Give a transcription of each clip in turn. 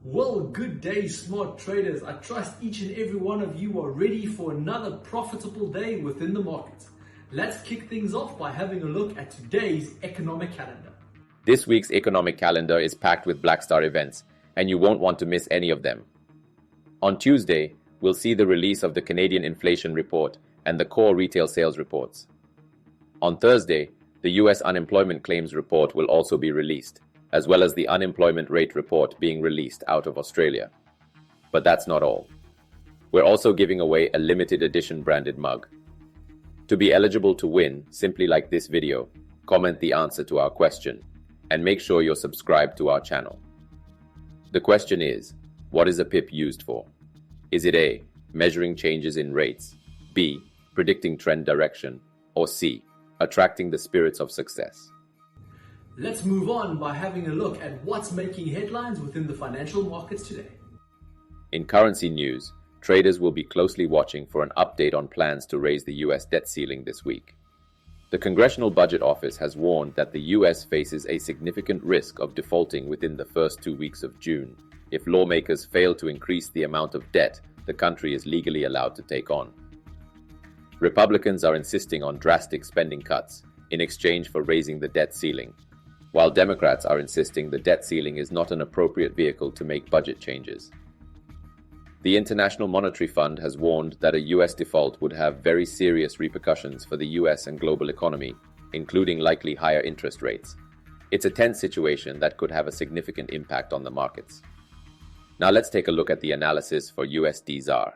Well, good day, smart traders. I trust each and every one of you are ready for another profitable day within the markets. Let's kick things off by having a look at today's economic calendar. This week's economic calendar is packed with Black Star events, and you won't want to miss any of them. On Tuesday, we'll see the release of the Canadian inflation report and the core retail sales reports. On Thursday, the US unemployment claims report will also be released, as well as the unemployment rate report being released out of Australia. But that's not all. We're also giving away a limited edition branded mug. To be eligible to win, simply like this video, comment the answer to our question, and make sure you're subscribed to our channel. The question is, what is a pip used for? Is it A, measuring changes in rates, B, predicting trend direction, or C, attracting the spirits of success? Let's move on by having a look at what's making headlines within the financial markets today. In currency news, traders will be closely watching for an update on plans to raise the US debt ceiling this week. The Congressional Budget Office has warned that the US faces a significant risk of defaulting within the first 2 weeks of June if lawmakers fail to increase the amount of debt the country is legally allowed to take on. Republicans are insisting on drastic spending cuts in exchange for raising the debt ceiling, while Democrats are insisting the debt ceiling is not an appropriate vehicle to make budget changes. The International Monetary Fund has warned that a US default would have very serious repercussions for the US and global economy, including likely higher interest rates. It's a tense situation that could have a significant impact on the markets. Now let's take a look at the analysis for USD ZAR.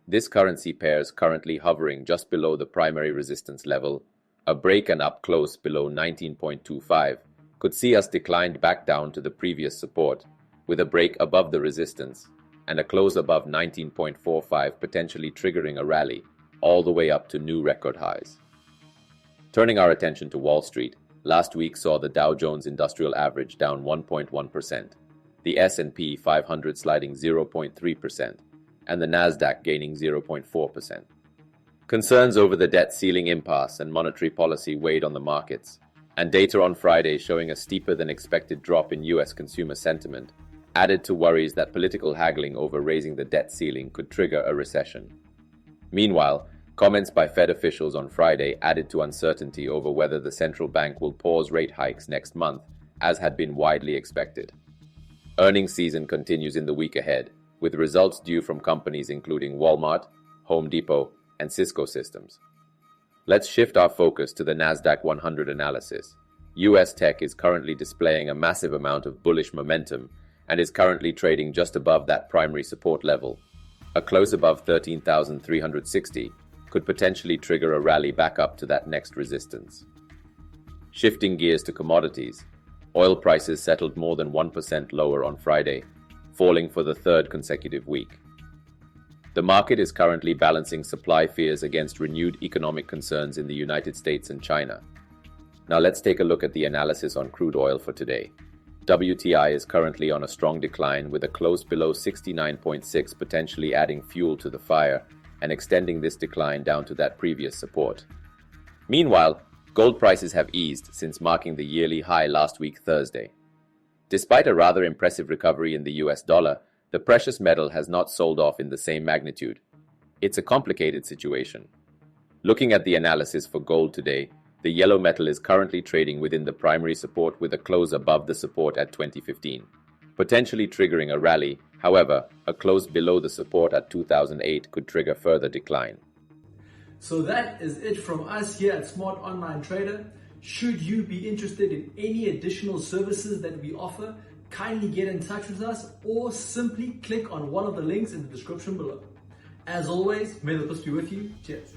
This currency pair is currently hovering just below the primary resistance level. A break and up close below 19.25 could see us declined back down to the previous support, with a break above the resistance and a close above 19.45 potentially triggering a rally all the way up to new record highs. Turning our attention to Wall Street, last week saw the Dow Jones Industrial Average down 1.1%, the S&P 500 sliding 0.3%, and the Nasdaq gaining 0.4%. Concerns over the debt ceiling impasse and monetary policy weighed on the markets, and data on Friday showing a steeper than expected drop in US consumer sentiment added to worries that political haggling over raising the debt ceiling could trigger a recession. Meanwhile, comments by Fed officials on Friday added to uncertainty over whether the central bank will pause rate hikes next month, as had been widely expected. Earnings season continues in the week ahead, with results due from companies including Walmart, Home Depot, and Cisco Systems. Let's shift our focus to the Nasdaq 100 analysis. US tech is currently displaying a massive amount of bullish momentum and is currently trading just above that primary support level. A close above 13,360 could potentially trigger a rally back up to that next resistance. Shifting gears to commodities, oil prices settled more than 1% lower on Friday, falling for the third consecutive week. The market is currently balancing supply fears against renewed economic concerns in the United States and China. Now let's take a look at the analysis on crude oil for today. WTI is currently on a strong decline with a close below 69.6 potentially adding fuel to the fire and extending this decline down to that previous support. Meanwhile, gold prices have eased since marking the yearly high last week Thursday. Despite a rather impressive recovery in the US dollar, the precious metal has not sold off in the same magnitude. It's a complicated situation. Looking at the analysis for gold today, the yellow metal is currently trading within the primary support with a close above the support at 2015, potentially triggering a rally. However, a close below the support at 2008 could trigger further decline. So that is it from us here at Smart Online Trader. Should you be interested in any additional services that we offer, kindly get in touch with us or simply click on one of the links in the description below. As always, may the peace be with you. Cheers.